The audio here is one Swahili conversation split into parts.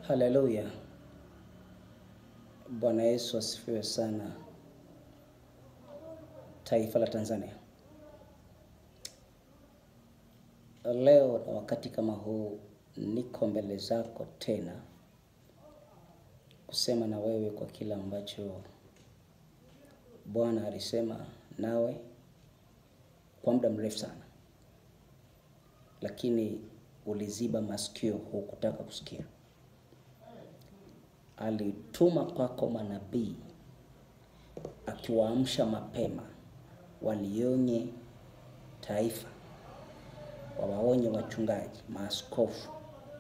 Haleluya. Bwana Yesu asifiwe sana. Taifa la Tanzania. Leo na wakati kama huu niko mbele zako tena kusema na wewe kwa kila ambacho Bwana alisema nawe kwa muda mrefu sana. Lakini uliziba masikio, hukutaka kusikia. Alituma kwako manabii akiwaamsha mapema walionye taifa, wawaonye wachungaji, maaskofu,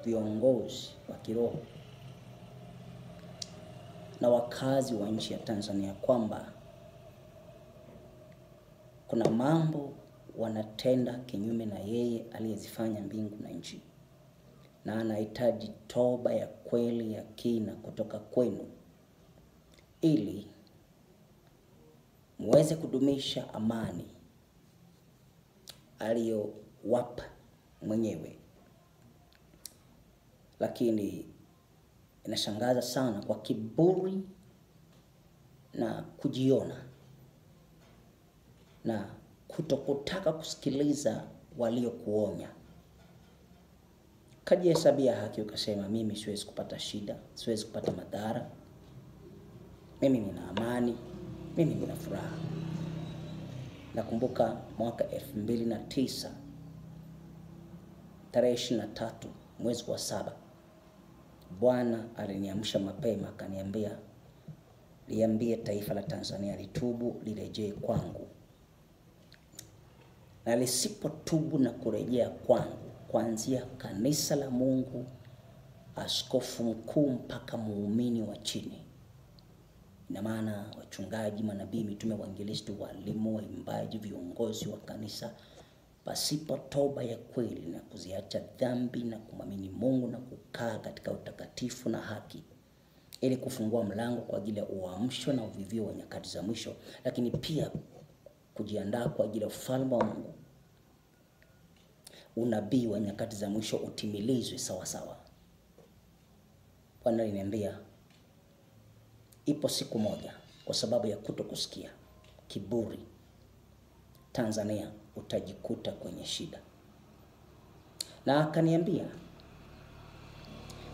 viongozi wa kiroho na wakazi wa nchi ya Tanzania kwamba kuna mambo wanatenda kinyume na yeye aliyezifanya mbingu na nchi, na anahitaji toba ya kweli ya kina kutoka kwenu ili muweze kudumisha amani aliyowapa mwenyewe. Lakini inashangaza sana kwa kiburi na kujiona na kutokutaka kusikiliza waliokuonya. Kajihesabia haki ukasema mimi siwezi kupata shida, siwezi kupata madhara. Mimi nina amani, mimi nina furaha. Nakumbuka mwaka 2009 tarehe 23 mwezi wa 7, Bwana aliniamsha mapema akaniambia liambie taifa la Tanzania litubu, lirejee kwangu. Na lisipotubu na kurejea kwangu, kuanzia kanisa la Mungu, askofu mkuu mpaka muumini wa chini, ina maana wachungaji, manabii, mitume, wainjilisti, walimu, waimbaji, viongozi wa kanisa, pasipo toba ya kweli na kuziacha dhambi na kumwamini Mungu na kukaa katika utakatifu na haki, ili kufungua mlango kwa ajili ya uamsho na uvivio wa nyakati za mwisho, lakini pia kujiandaa kwa ajili ya ufalme wa Mungu, unabii wa nyakati za mwisho utimilizwe sawa sawa. Bwana aliniambia ipo siku moja, kwa sababu ya kutokusikia, kiburi, Tanzania utajikuta kwenye shida. Na akaniambia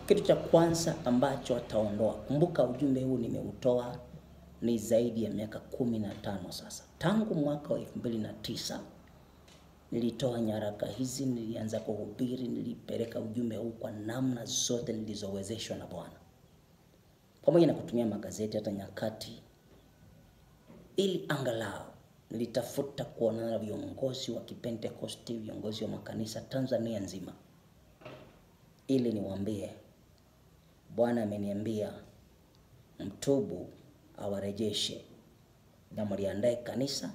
kitu cha kwanza ambacho ataondoa. Kumbuka ujumbe huu nimeutoa ni zaidi ya miaka 15 sasa. Tangu mwaka wa 2009 nilitoa nyaraka hizi, nilianza kuhubiri, nilipeleka ujumbe huu kwa namna zote nilizowezeshwa na Bwana, pamoja na kutumia magazeti hata nyakati, ili angalau nilitafuta kuonana na viongozi wa Kipentekosti, viongozi wa makanisa Tanzania nzima, ili niwaambie Bwana ameniambia mtubu, awarejeshe na mliandae kanisa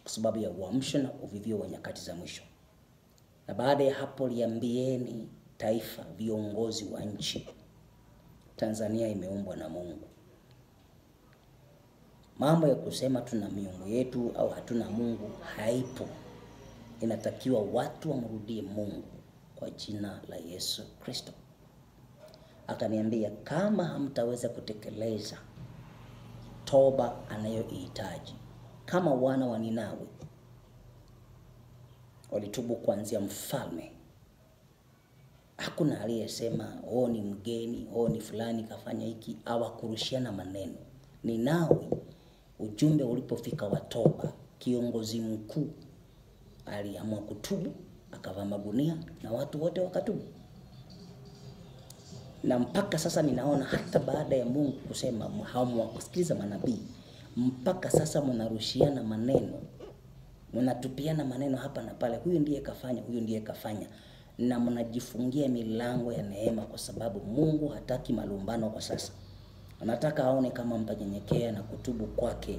kwa sababu ya uamsho na uvivio wa nyakati za mwisho. Na baada ya hapo liambieni taifa, viongozi wa nchi, Tanzania imeumbwa na Mungu. Mambo ya kusema tuna miungu yetu au hatuna Mungu haipo. Inatakiwa watu wamrudie Mungu kwa jina la Yesu Kristo. Akaniambia kama hamtaweza kutekeleza toba anayoihitaji, kama wana wa Ninawi walitubu kuanzia mfalme, hakuna aliyesema ni mgeni, ni fulani kafanya hiki, hawakurushiana maneno. Ninawi ujumbe ulipofika wa toba, kiongozi mkuu aliamua kutubu, akavaa magunia na watu wote wakatubu. Na mpaka sasa ninaona hata baada ya Mungu kusema hamwakusikiliza manabii, mpaka sasa mnarushiana maneno, mnatupiana maneno hapa na pale, huyu ndiye kafanya, huyu ndiye kafanya, na mnajifungia milango ya neema, kwa sababu Mungu hataki malumbano kwa sasa. Anataka aone kama mtanyenyekea na kutubu kwake,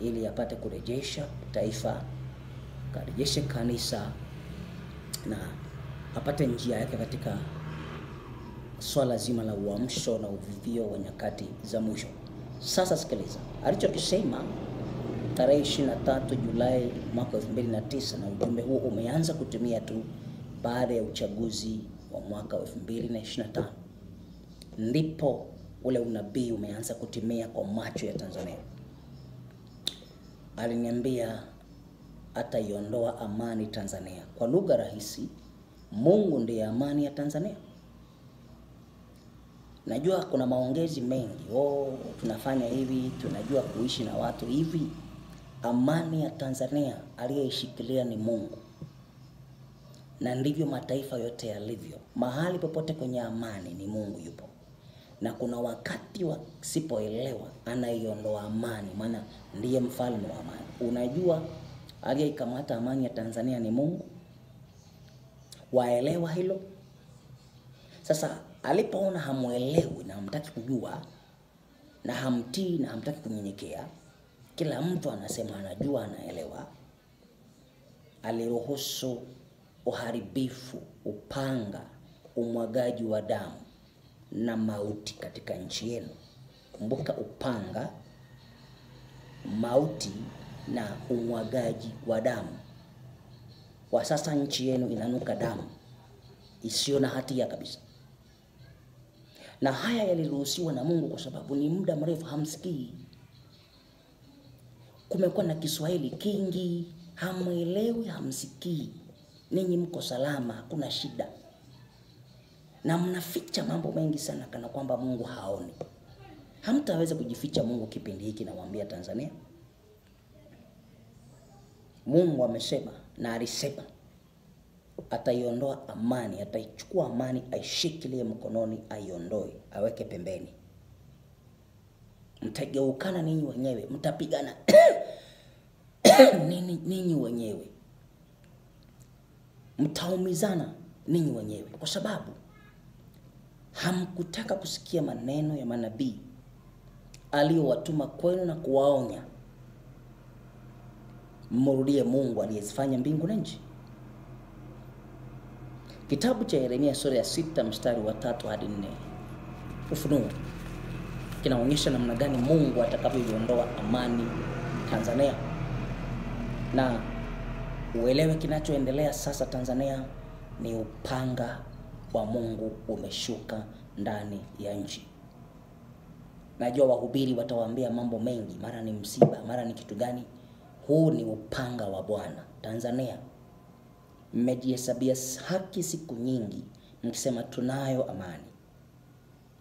ili apate kurejesha taifa, karejeshe kanisa, na apate njia yake katika swala zima la uamsho na uvivio wa nyakati za mwisho. Sasa sikiliza alichokisema tarehe 23 Julai mwaka 2009, na ujumbe huu umeanza kutumia tu baada ya uchaguzi wa mwaka 2025. ndipo ule unabii umeanza kutimia kwa macho ya Tanzania. Aliniambia ataiondoa amani Tanzania. Kwa lugha rahisi, Mungu ndiye amani ya Tanzania. Najua kuna maongezi mengi, tunafanya hivi, tunajua kuishi na watu hivi. Amani ya Tanzania aliyeishikilia ni Mungu. Na ndivyo mataifa yote yalivyo. Mahali popote kwenye amani ni Mungu yupo. Na kuna wakati wasipoelewa anaiondoa amani, maana ndiye mfalme wa amani. Unajua aliyeikamata amani ya Tanzania ni Mungu. Waelewa hilo? Sasa alipoona hamuelewi na hamtaki kujua na hamtii na hamtaki kunyenyekea, kila mtu anasema anajua, anaelewa, aliruhusu uharibifu, upanga, umwagaji wa damu na mauti katika nchi yenu. Kumbuka, upanga, mauti na umwagaji wa damu. Kwa sasa nchi yenu inanuka damu isiyo na hatia kabisa. Na haya yaliruhusiwa na Mungu kwa sababu ni muda mrefu hamsikii. Kumekuwa na Kiswahili kingi, hamuelewi, hamsikii. Ninyi mko salama, hakuna shida. Na mnaficha mambo mengi sana kana kwamba Mungu haoni. Hamtaweza kujificha Mungu kipindi hiki, nawaambia Tanzania. Mungu amesema na alisema ataiondoa amani, ataichukua amani, aishikilie mkononi, aiondoe, aweke pembeni. Mtageukana ninyi wenyewe, mtapigana ninyi wenyewe. Mtaumizana ninyi wenyewe kwa sababu hamkutaka kusikia maneno ya manabii aliyowatuma kwenu na kuwaonya mrudie Mungu aliyezifanya mbingu na nchi. Kitabu cha Yeremia sura ya 6 mstari wa 3 hadi 4. Ufunuo kinaonyesha namna gani Mungu atakavyoiondoa amani Tanzania. Na uelewe kinachoendelea sasa Tanzania ni upanga wa Mungu umeshuka ndani ya nchi. Najua wahubiri watawaambia mambo mengi, mara ni msiba, mara ni kitu gani. Huu ni upanga wa Bwana. Tanzania mmejihesabia haki siku nyingi mkisema tunayo amani.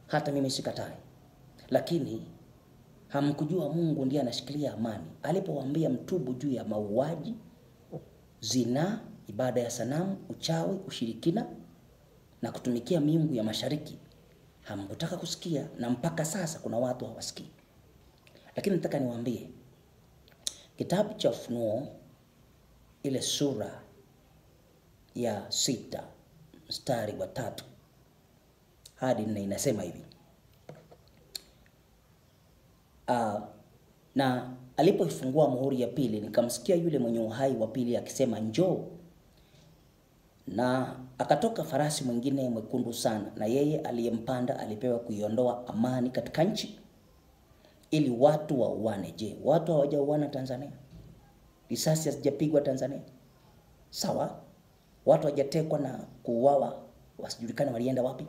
Hata mimi sikatai. Lakini hamkujua Mungu ndiye anashikilia amani. Alipowaambia mtubu juu ya mauaji, zina, ibada ya sanamu, uchawi, ushirikina na kutumikia miungu ya mashariki, hamkutaka kusikia, na mpaka sasa kuna watu hawasikii. Lakini nataka niwaambie kitabu cha Ufunuo ile sura ya 6 mstari wa 3 hadi 4 inasema hivi. Na alipoifungua muhuri ya pili, nikamsikia yule mwenye uhai wa pili akisema, njoo. Na akatoka farasi mwingine mwekundu sana, na yeye aliyempanda alipewa kuiondoa amani katika nchi, ili watu wauane. Je, watu hawajauana Tanzania? Risasi hazijapigwa Tanzania? Sawa. Watu hawajatekwa na kuuawa, wasijulikane walienda wapi?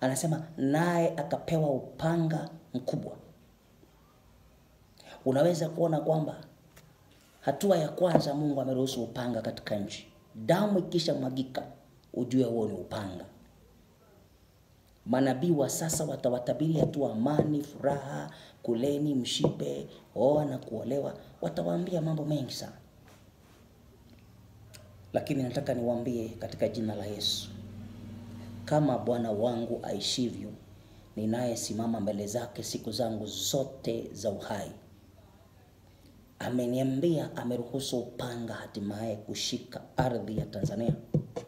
Anasema naye akapewa upanga mkubwa. Unaweza kuona kwamba hatua ya kwanza Mungu ameruhusu upanga katika nchi. Damu ikisha mwagika, ujue huo ni upanga. Manabii wa sasa watawatabiria tu amani, furaha, kuleni, mshibe, oa na kuolewa. Watawaambia mambo mengi sana. Lakini nataka niwaambie katika jina la Yesu, kama Bwana wangu aishivyo, ninayesimama mbele zake siku zangu zote za uhai, ameniambia ameruhusu upanga hatimaye kushika ardhi ya Tanzania,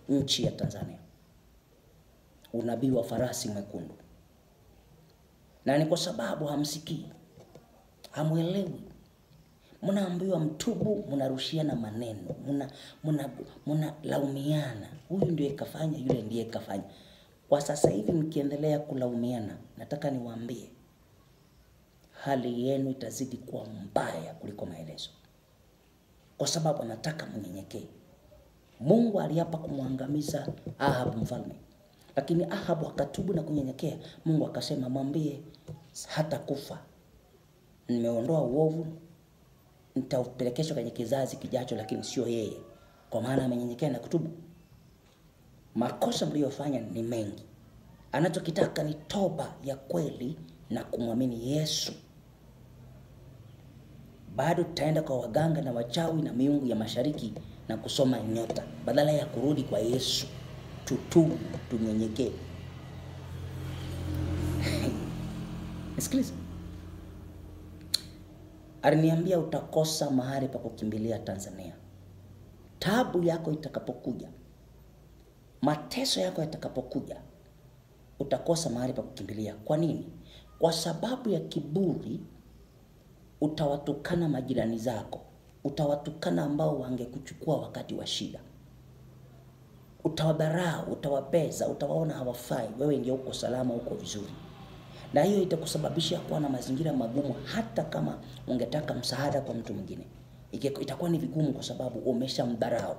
nchi ya Tanzania. Unabii wa farasi mwekundu. Na ni kwa sababu hamsikii, hamuelewi. Mnaambiwa mtubu, mnarushiana maneno, mnalaumiana. Huyu ndiye kafanya, yule ndiye kafanya. Kwa sasa hivi mkiendelea kulaumiana, nataka niwaambie hali yenu itazidi kuwa mbaya kuliko maelezo. Kwa sababu anataka mnyenyekee. Mungu aliapa kumwangamiza Ahab mfalme. Lakini Ahabu akatubu na kunyenyekea. Mungu akasema mwambie hata kufa. Nimeondoa uovu, nitaupelekesha kwenye kizazi kijacho, lakini sio yeye, kwa maana amenyenyekea na kutubu. Makosa mliyofanya ni mengi. Anachokitaka ni toba ya kweli na kumwamini Yesu. Bado tutaenda kwa waganga na wachawi na miungu ya mashariki na kusoma nyota, badala ya kurudi kwa Yesu. Tutubu, tunyenyekee. Nisikilize. Aliniambia utakosa mahali pa kukimbilia Tanzania. Taabu yako itakapokuja, mateso yako yatakapokuja, utakosa mahali pa kukimbilia. Kwa nini? Kwa sababu ya kiburi. Utawatukana majirani zako, utawatukana ambao wangekuchukua wakati wa shida, utawadharau, utawabeza, utawaona hawafai. Wewe ndio uko salama, uko vizuri, na hiyo itakusababishia kuwa na mazingira magumu. Hata kama ungetaka msaada kwa mtu mwingine, itakuwa ni vigumu kwa sababu umeshamdharau.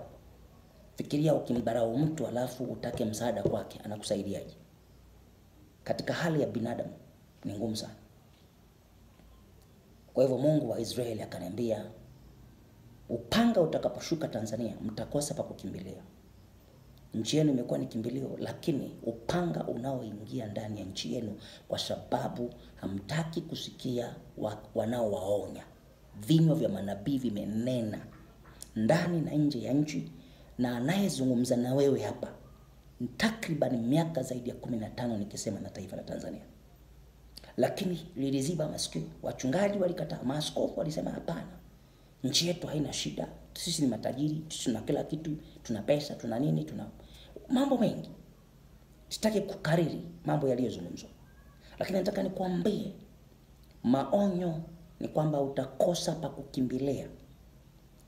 Fikiria ukimdharau mtu alafu utake msaada kwake, anakusaidiaje? Katika hali ya binadamu ni ngumu sana. Kwa hivyo Mungu wa Israeli akaniambia, upanga utakaposhuka Tanzania, mtakosa pa kukimbilia. Nchi yenu imekuwa ni kimbilio, lakini upanga unaoingia ndani ya nchi yenu, kwa sababu hamtaki kusikia wanaowaonya. Vinywa vya manabii vimenena ndani na nje ya nchi, na anayezungumza na wewe hapa takriban miaka zaidi ya 15 nikisema na taifa la Tanzania. Lakini liliziba masikio. Wachungaji walikataa, maaskofu walisema hapana, nchi yetu haina shida, sisi ni matajiri, tuna kila kitu, tuna pesa, tuna nini, tuna mambo mengi. Sitaki kukariri mambo yaliyozungumzwa, lakini nataka nikwambie maonyo ni kwamba utakosa pa kukimbilia.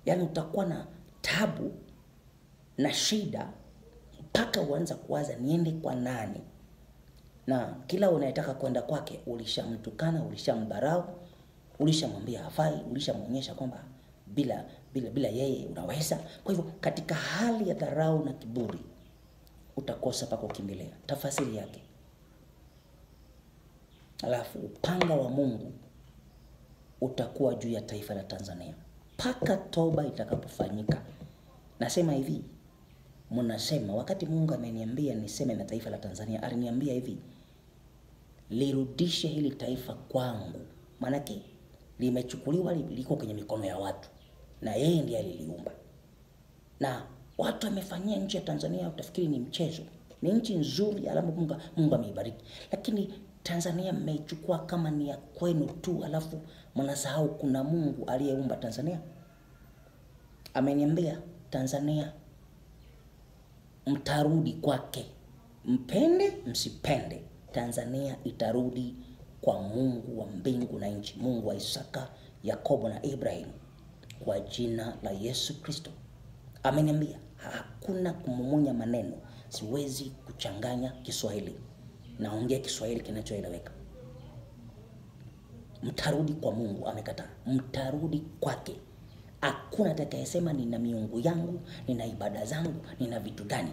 Yaani utakuwa na tabu na shida mpaka uanza kuwaza niende kwa nani. Na kila unayetaka kwenda kwake ulishamtukana, ulishamdharau, ulishamwambia hafai, ulishamuonyesha kwamba bila yeye unaweza. Kwa hivyo katika hali ya dharau na kiburi utakosa pa kukimbilia. Tafasiri yake. Alafu upanga wa Mungu utakuwa juu ya taifa la Tanzania mpaka toba itakapofanyika. Nasema hivi, mnasema wakati Mungu ameniambia niseme na taifa la Tanzania, aliniambia hivi, lirudishe hili taifa kwangu. Manake limechukuliwa, liko kwenye mikono ya watu, na yeye ndiye aliliumba. Na watu wamefanyia nchi ya Tanzania, utafikiri ni mchezo. Ni nchi nzuri, alafu Mungu ameibariki. Lakini Tanzania mmeichukua kama ni ya kwenu tu, alafu mnasahau kuna Mungu aliyeumba Tanzania. Ameniambia Tanzania mtarudi kwake. Mpende msipende, Tanzania itarudi kwa Mungu wa mbingu na nchi, Mungu wa Isaka, Yakobo na Ibrahim, kwa jina la Yesu Kristo. Ameniambia hakuna kumumunya maneno, siwezi kuchanganya Kiswahili, naongea Kiswahili kinachoeleweka. Mtarudi kwa Mungu, amekataa. Mtarudi kwake. Hakuna atakayesema nina miungu yangu, nina ibada zangu, nina vitu gani.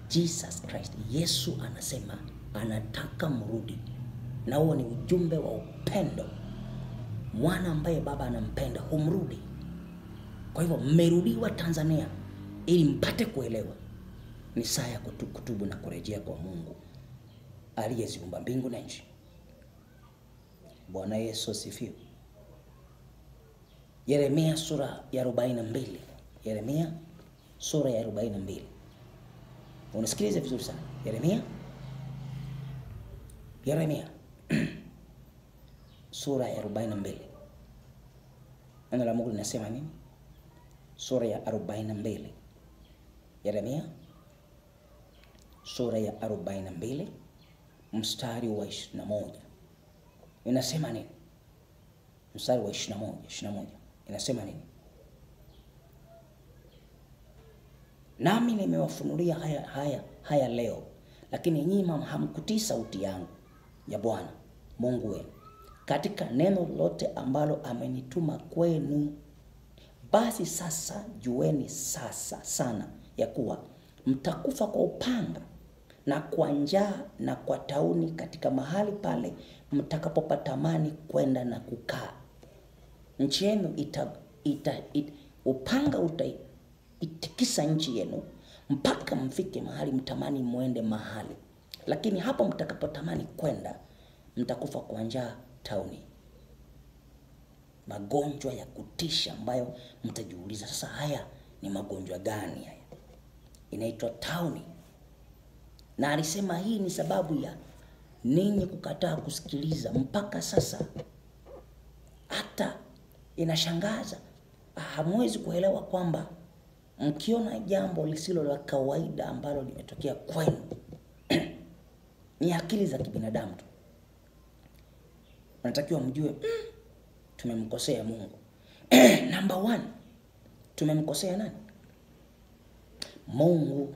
Jesus Christ, Yesu anasema anataka mrudi. Na huo ni ujumbe wa upendo. Mwana ambaye baba anampenda humrudi. Kwa hivyo mmerudiwa Tanzania ili mpate kuelewa ni saa ya kutubu na kurejea kwa Mungu aliyeziumba mbingu na nchi. Bwana Yesu asifiwe. Yeremia sura ya 42. Yeremia sura ya 42. Unasikiliza vizuri sana. Yeremia sura ya 42. Neno la Mungu linasema nini? Sura ya 42. Yeremia sura ya 42 mstari wa 21. Inasema nini? Mstari wa 21. Inasema nini? Nami nimewafunulia haya leo, lakini nyinyi hamkutii sauti yangu ya Bwana Mungu wenu katika neno lote ambalo amenituma kwenu. Basi sasa jueni sasa sana ya kuwa mtakufa kwa upanga, na kwa njaa na kwa tauni katika mahali pale mtakapopatamani kwenda na kukaa. Nchi yenu upanga utaitikisa nchi yenu mpaka mfike mahali mtamani muende mahali. Lakini hapo mtakapotamani kwenda mtakufa kwa njaa, tauni, magonjwa ya kutisha ambayo mtajiuliza sasa haya ni magonjwa gani haya? Inaitwa tauni. Na alisema hii ni sababu ya ninyi kukataa kusikiliza. Mpaka sasa hata inashangaza, hamwezi kuelewa kwamba mkiona jambo lisilo la kawaida ambalo limetokea kwenu ni akili za kibinadamu tu. Unatakiwa mjue tumemkosea Mungu. Number 1, tumemkosea nani? Mungu.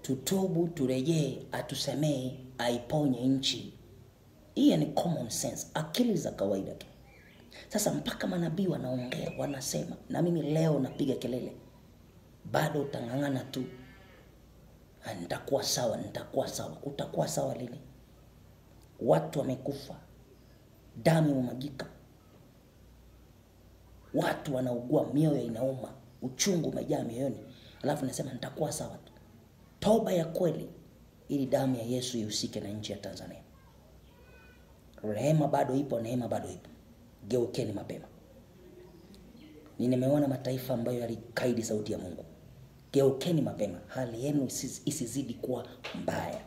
Tutubu, turejee, atusemee, aiponye nchi. Hii ni common sense, akili za kawaida tu. Sasa mpaka manabii wanaongea, wanasema, na mimi leo napiga kelele, bado utang'ang'ana tu. Nitakuwa sawa, nitakuwa sawa. Utakuwa sawa lini? Watu wamekufa, damu imemwagika, watu wanaugua, mioyo inauma, uchungu umejaa mioyoni, alafu nasema nitakuwa sawa tu. Toba ya kweli ili damu ya Yesu ihusike na nchi ya Tanzania. Rehema bado ipo, neema bado ipo. Geukeni mapema. Nimeona mataifa ambayo yalikaidi sauti ya Mungu. Geukeni mapema, hali yenu isizidi kuwa mbaya.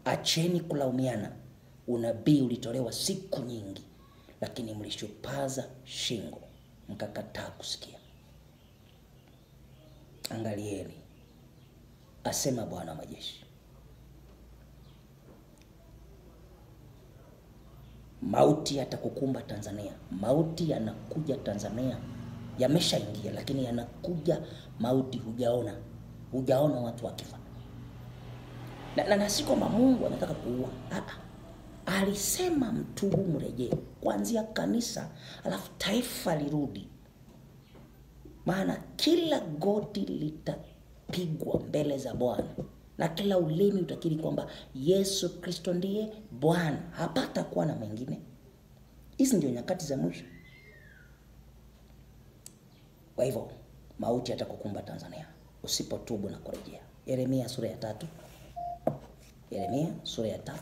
Acheni kulaumiana. Unabii ulitolewa siku nyingi, lakini mlishupaza shingo, mkakataa kusikia. Angalieni, asema Bwana wa majeshi, mauti yatakukumba Tanzania. Mauti yanakuja Tanzania, yameshaingia, lakini yanakuja mauti. Hujaona watu wakifa. Na si kwamba Mungu anataka kuua. Alisema mtubu, mrejee, kuanzia kanisa, alafu taifa lirudi. Maana kila goti litapigwa mbele za Bwana na kila ulimi utakiri kwamba Yesu Kristo ndiye Bwana. Hapata kuwa na mwingine. Hizi ndio nyakati za mwisho. Kwa hivyo mauti yatakukumba Tanzania usipotubu na kurejea. Yeremia sura ya 3. Yeremia sura ya 3.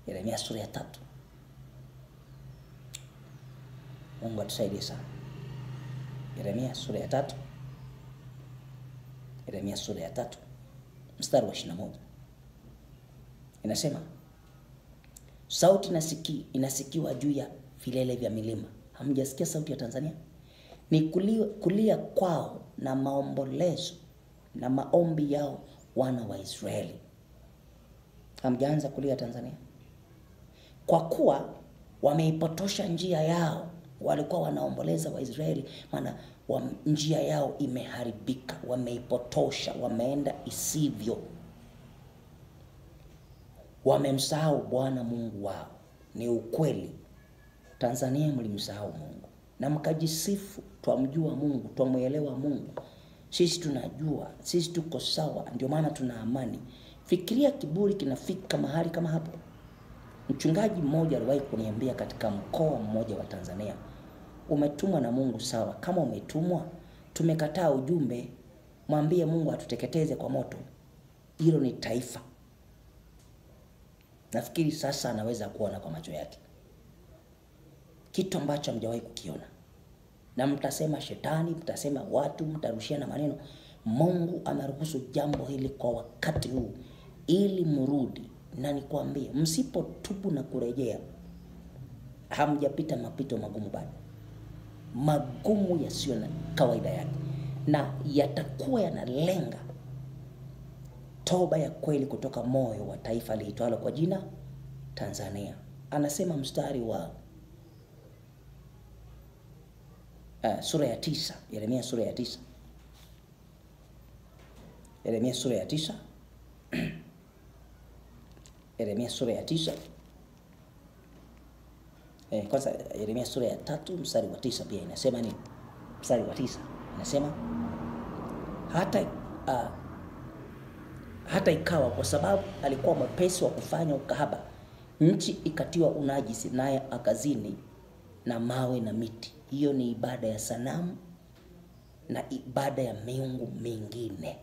Yeremia sura ya 3. Mungu atusaidie sana. Yeremia sura ya 3. Yeremia sura ya 3 mstari wa 21. Inasema, sauti inasikiwa juu ya vilele vya milima. Hamjasikia sauti ya Tanzania? Ni kulia kwao na maombolezo na maombi yao wana wa Israeli. Hamjaanza kulia Tanzania? Kwa kuwa wameipotosha njia yao. Walikuwa wanaomboleza wa Israeli, maana njia yao imeharibika, wameipotosha, wameenda isivyo. Wamemsahau Bwana Mungu wao. Ni ukweli. Tanzania mlimsahau Mungu na mkajisifu, twamjua Mungu, twamuelewa Mungu. Sisi tunajua, sisi tuko sawa, ndio maana tuna amani. Fikiria kiburi kinafika mahali kama hapo. Mchungaji mmoja aliwahi kuniambia katika mkoa mmoja wa Tanzania, umetumwa na Mungu sawa. Kama umetumwa, tumekataa ujumbe, mwambie Mungu atuteketeze kwa moto. Hilo ni taifa. Nafikiri sasa anaweza kuona kwa macho yake kitu ambacho hamjawahi kukiona. Na mtasema shetani, mtasema watu, mtarushiana maneno. Mungu ameruhusu jambo hili kwa wakati huu ili mrudi. Na nikwambie, msipotubu na kurejea, hamjapita mapito magumu bado. Magumu yasiyo na kawaida yake, na yatakuwa yanalenga toba ya kweli kutoka moyo wa taifa liitwalo kwa jina Tanzania. Anasema mstari wa sura ya 9, Yeremia sura ya 9. Yeremia sura ya 9. Yeremia sura ya 9. Kwanza Yeremia sura ya 3 mstari wa 9 pia inasema nini? Mstari wa 9 inasema, Hata ikawa kwa sababu alikuwa mwepesi wa kufanya ukahaba, nchi ikatiwa unajisi, naye akazini na mawe na miti. Hiyo ni ibada ya sanamu na ibada ya miungu mingine.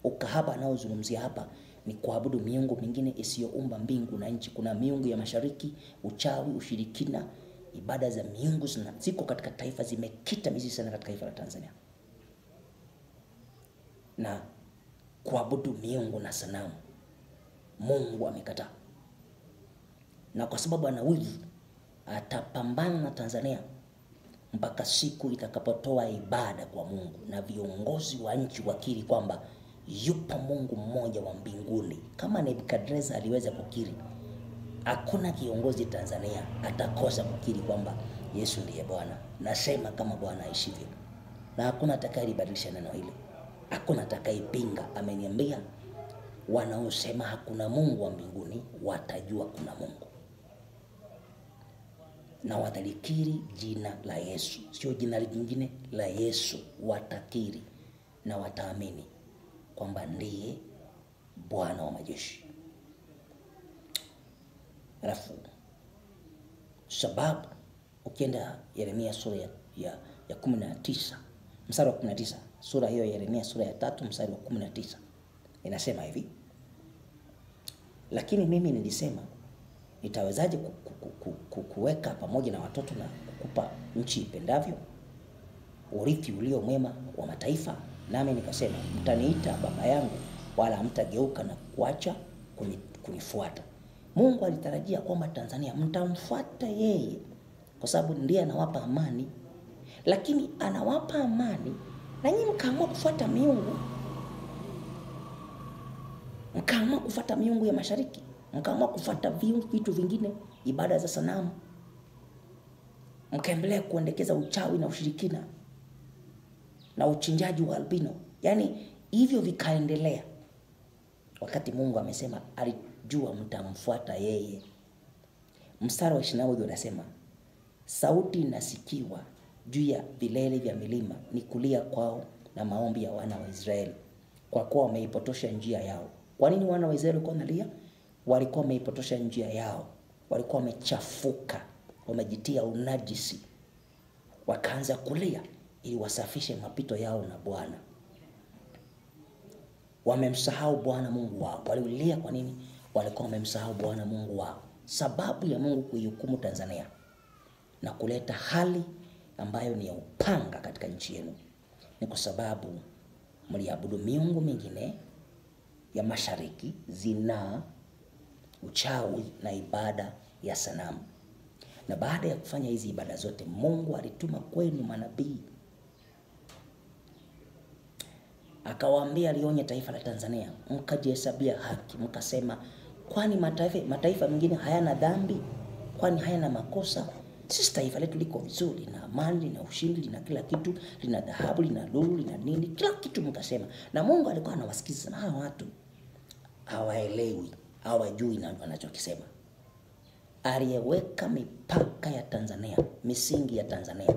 Ukahaba anaozungumzia hapa ni kuabudu miungu mingine isiyoumba mbingu na nchi. Kuna miungu ya mashariki, uchawi, ushirikina, ibada za miungu ziko katika taifa, zimekita mizizi sana katika taifa la Tanzania. Na kuabudu miungu na sanamu, Mungu amekataa. Na kwa sababu ana wivu, atapambana na Tanzania mpaka siku itakapotoa ibada kwa Mungu na viongozi wa nchi wakiri kwamba yupo Mungu mmoja wa mbinguni. Kama Nebukadneza aliweza kukiri, hakuna kiongozi Tanzania atakosa kukiri kwamba Yesu ndiye Bwana. Nasema kama Bwana aishivyo, na hakuna atakayebadilisha neno hili, hakuna atakayepinga. Ameniambia wanaosema hakuna Mungu wa mbinguni watajua kuna Mungu, na watalikiri jina la Yesu, sio jina lingine, la Yesu. Watakiri na wataamini kwamba ndiye Bwana wa majeshi. Alafu sababu ukienda Yeremia sura ya 19 mstari wa 19, sura hiyo ya Yeremia sura ya 3 mstari wa 19 inasema hivi: lakini mimi nilisema, nitawezaje kuweka pamoja na watoto na kukupa nchi ipendavyo, urithi ulio mwema wa mataifa? Nami nikasema, mtaniita baba yangu, wala hamtageuka na kuacha kunifuata. Mungu alitarajia kwamba Tanzania mtamfuata yeye kwa sababu ndiye anawapa amani, lakini anawapa amani na nyinyi mkaamua kufuata miungu. Mkaamua kufuata miungu ya mashariki, mkaamua kufuata vitu vingine, ibada za sanamu, mkaendelea kuendekeza uchawi na ushirikina na uchinjaji wa albino. Yaani hivyo vikaendelea, wakati Mungu amesema alijua mtamfuata yeye. Mstari wa 21 unasema, sauti inasikiwa juu ya vilele vya milima, ni kulia kwao na maombi ya wana wa Israeli, kwa kuwa wameipotosha njia yao. Kwa nini wana wa Israeli walikuwa wanalia? Walikuwa wameipotosha njia yao, walikuwa wamechafuka, wamejitia unajisi, wakaanza kulia ili wasafishe mapito yao na Bwana. Wamemsahau Bwana Mungu wao. Walilia kwa nini? Walikuwa wamemsahau Bwana Mungu wao. Sababu ya Mungu kuihukumu Tanzania na kuleta hali ambayo ni ya upanga katika nchi yenu ni kwa sababu mliabudu miungu mingine ya mashariki, zinaa, uchawi na ibada ya sanamu. Na baada ya kufanya hizi ibada zote, Mungu alituma kwenu manabii, akawaambia, alionye taifa la Tanzania, mkajihesabia haki, mkasema, kwani mataifa mengine hayana dhambi? Kwani hayana makosa? Sisi taifa letu liko vizuri, na amani, na ushindi, lina kila kitu, lina dhahabu, lina lulu, lina nini, kila kitu mkasema. Na Mungu alikuwa anawasikiza, na hawa watu hawaelewi, hawajui na wanachokisema. Aliyeweka mipaka ya Tanzania, misingi ya Tanzania,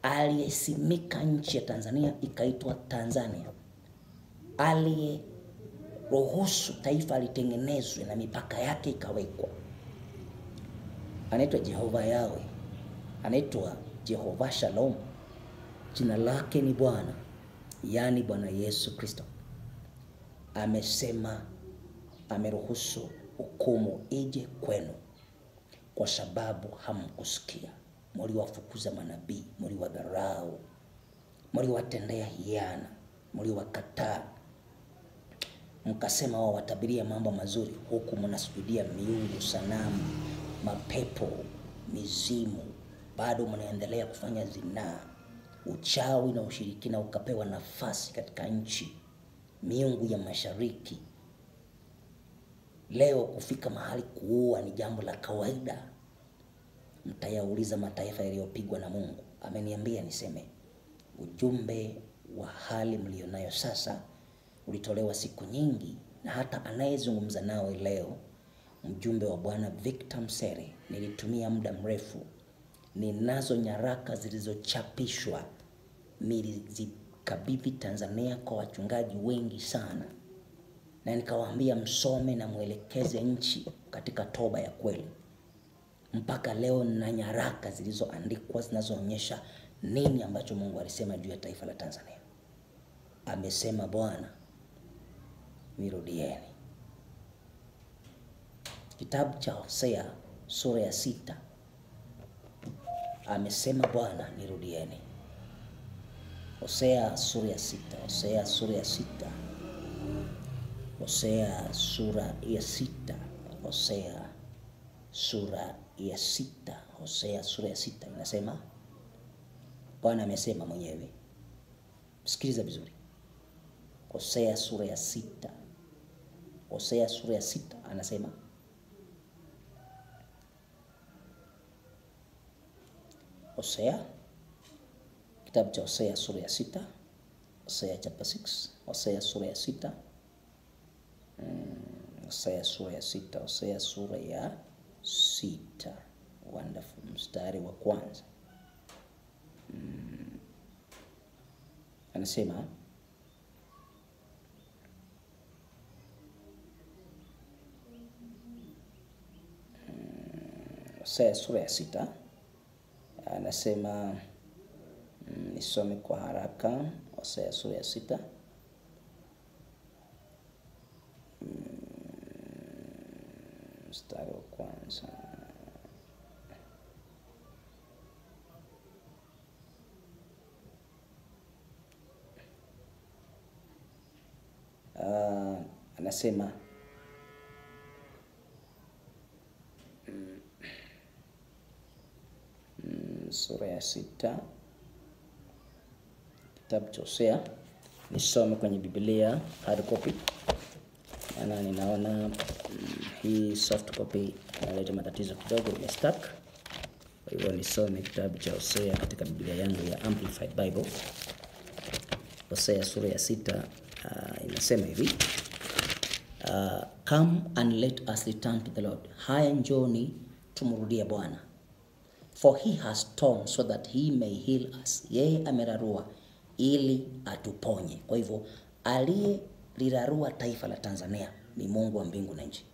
aliyesimika nchi ya Tanzania ikaitwa Tanzania, aliyeruhusu taifa litengenezwe na mipaka yake ikawekwa, anaitwa Jehova Yahweh, anaitwa Jehova Shalom. Jina lake ni Bwana, yani Bwana Yesu Kristo. Amesema, ameruhusu hukumu ije kwenu kwa sababu hamkusikia. Mliwafukuza manabii, mliwadharau, mliwatendea hiana, mliwakataa. Mkasema wao watabiria mambo mazuri, huku mnasujudia miungu, sanamu, mapepo, mizimu. Bado mnaendelea kufanya zinaa, uchawi na ushirikina ukapewa nafasi katika nchi. Miungu ya mashariki leo kufika mahali kuua ni jambo la kawaida. Mtayauliza mataifa yaliyopigwa na Mungu. Ameniambia niseme, ujumbe wa hali mlionayo sasa ulitolewa siku nyingi, na hata anayezungumza nao leo, mjumbe wa Bwana Victor Msere, nilitumia muda mrefu. Ninazo nyaraka zilizochapishwa, nilikabidhi Tanzania kwa wachungaji wengi sana, na nikawaambia msome na mwelekeze nchi katika toba ya kweli. Mpaka leo na nyaraka zilizoandikwa zinazoonyesha nini ambacho Mungu alisema juu ya taifa la Tanzania. Amesema Bwana, nirudieni. Kitabu cha Hosea sura ya 6. Amesema Bwana, nirudieni. Hosea sura ya 6. Hosea sura ya 6. Hosea sura ya 6. Hosea sura ya 6. Hosea sura ya 6 inasema, Bwana amesema mwenyewe. Sikiliza vizuri. Hosea sura ya 6. Hosea sura ya 6 anasema, Hosea, kitabu cha Hosea sura ya 6, Hosea chapter 6, Hosea sura ya 6, Hosea sura ya 6, Hosea sura ya 6, wonderful, mstari wa kwanza. Anasema, Hosea sura ya 6 anasema, nisome kwa haraka. Hosea sura ya 6, mstari wa kwanza. Anasema, sura ya 6 kitabu cha Hosea, nisome kwenye Biblia hard copy, maana ninaona hii soft copy inaleta matatizo kidogo, imestuck. Kwa hivyo nisome kitabu cha Hosea katika Biblia yangu ya Amplified Bible. Hosea sura ya 6 inasema hivi, come and let us return to the Lord. Haya njoni tumrudie Bwana. For he has torn so that he may heal us. Yeye amerarua ili atuponye. Kwa hivyo aliyelirarua taifa la Tanzania ni Mungu wa mbingu na nchi.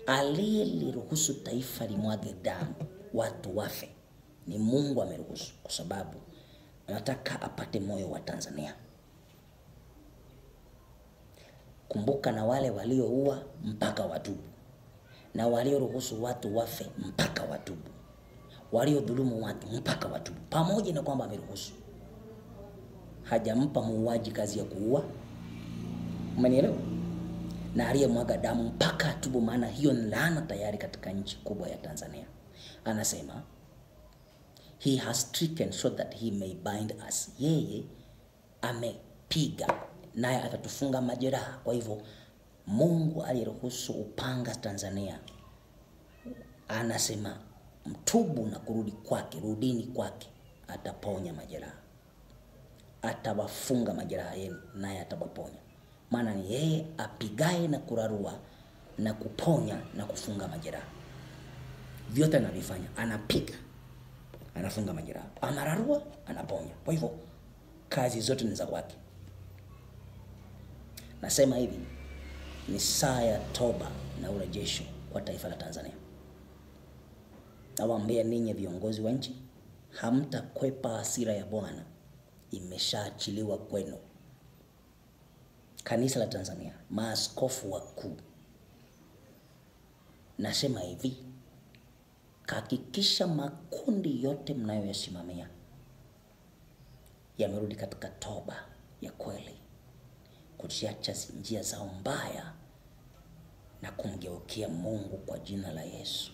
Aliyeliruhusu taifa limwage damu, watu wafe, ni Mungu ameruhusu, kwa sababu anataka apate moyo wa Tanzania. Kumbuka, na wale walioua mpaka watubu, na walioruhusu watu wafe mpaka watubu, waliodhulumu watu mpaka watubu. Pamoja na kwamba ameruhusu, hajampa muuaji kazi ya kuua. Umenielewa? Na aliyemwaga damu mpaka atubu, maana hiyo ni laana tayari katika nchi kubwa ya Tanzania. Anasema, he has stricken so that he may bind us. Yeye amepiga naye atatufunga majeraha. Kwa hivyo Mungu aliyeruhusu upanga Tanzania anasema, mtubu na kurudi kwake, rudini kwake, ataponya majeraha, atawafunga majeraha yenu, naye atawaponya. Maana ni yeye apigaye na kurarua na kuponya na kufunga majeraha. Vyote anavifanya, anapiga, anafunga majeraha, anararua, anaponya. Kwa hivyo kazi zote ni za kwake. Nasema hivi, ni saa ya toba na urejesho kwa taifa la Tanzania. Nawaambia ninyi viongozi wa nchi, hamtakwepa hasira ya Bwana, imeshaachiliwa kwenu. Kanisa la Tanzania, maaskofu wakuu, nasema hivi, hakikisha makundi yote mnayoyasimamia yamerudi katika toba ya kweli, kuziacha njia zao mbaya na kumgeukia Mungu kwa jina la Yesu,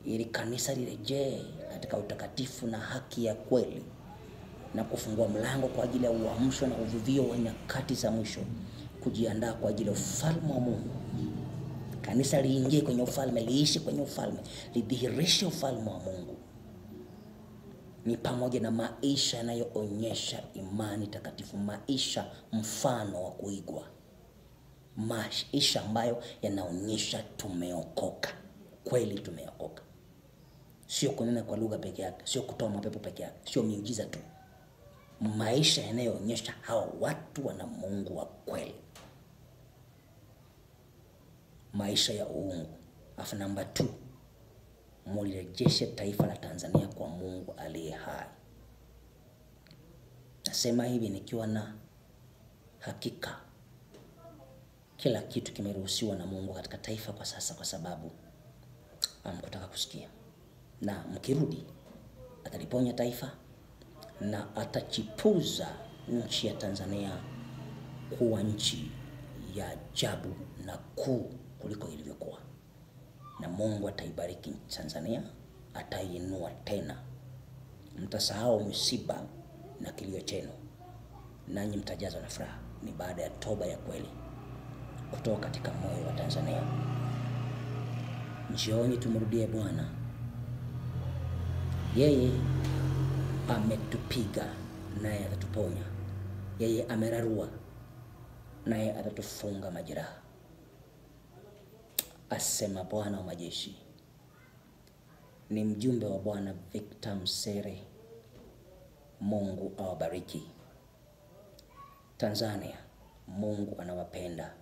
ili kanisa lirejee katika utakatifu na haki ya kweli, na kufungua mlango kwa ajili ya uamsho na uvuvio wa nyakati za mwisho, kujiandaa kwa ajili ya ufalme wa Mungu. Kanisa liingie kwenye ufalme, liishi kwenye ufalme, lidhihirishe ufalme wa Mungu. Ni pamoja na maisha yanayoonyesha imani takatifu, maisha mfano wa kuigwa, maisha ambayo yanaonyesha tumeokoka, kweli tumeokoka. Sio kunena kwa lugha peke yake, sio kutoa mapepo peke yake, sio miujiza tu. maisha yanayoonyesha hao watu wana Mungu wa kweli, maisha ya uungu. Afu namba 2, mulirejeshe taifa la Tanzania kwa Mungu aliye hai. Nasema hivi nikiwa na hakika kila kitu kimeruhusiwa na Mungu katika taifa kwa sasa, kwa sababu hamkutaka kusikia. Na mkirudi ataliponya taifa na atachipuza nchi ya Tanzania kuwa nchi ya ajabu na kuu kuliko ilivyokuwa. Na Mungu ataibariki Tanzania, ataiinua tena. Mtasahau msiba na kilio chenu, nanyi mtajazwa na furaha. Ni baada ya toba ya kweli kutoka katika moyo wa Tanzania. Njooni tumrudie Bwana. Yeye ametupiga naye atatuponya. Yeye amerarua naye atatufunga majeraha, asema Bwana wa majeshi. Ni mjumbe wa Bwana Victor Msere. Mungu awabariki. Tanzania, Mungu anawapenda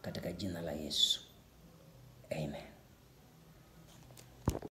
katika jina la Yesu. Amen.